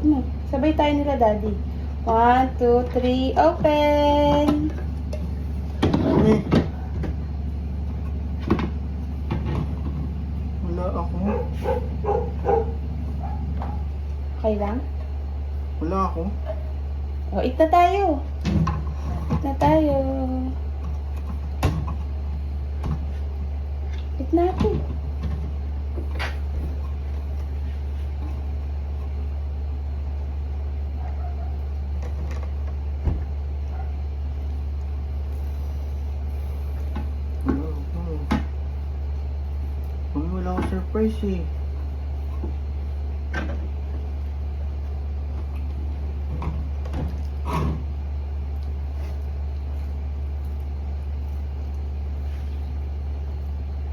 mo. Sabay tayo nila, Daddy. 1, 2, 3, open! Mami. Wala ako. Okay lang? Wala ako. O, eat na tayo. Eat na tayo. Eat natin. Wala ako. Mami, wala akong surprise eh.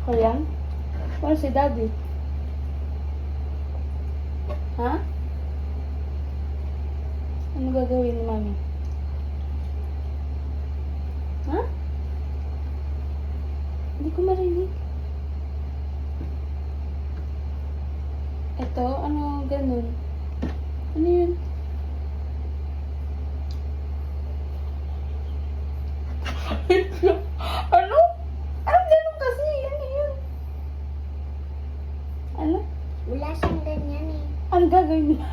Okay lang? Wala si Daddy. Ha? Ano gagawin ni Mami? Ha? Hindi ko marinig. Ito, ano ganun? Ano yun? Ano? Anong ganun kasi? Ano yun? Ano? Wala siyang ganyan eh. Ano gagawin mo?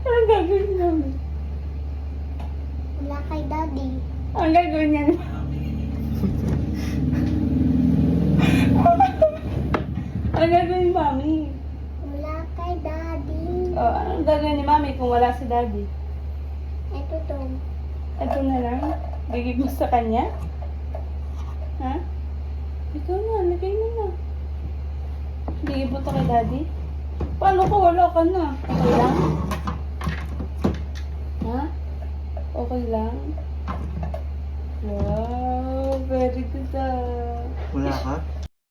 Ano gagawin namin? Wala kay daddy. Ang gagawin niya ni Ano gagawin ni Mami? Wala kay daddy. Oh, anong gagawin ni Mami kung wala si Daddy? Ito to. Ito na lang? Gigib mo sa kanya? Ha? Ikaw na, lagay mo na. Gigib mo to kay Daddy? Paano ko wala ka na? Okay lang? Ha? Okay lang? Wow, very good ah. Wala ka?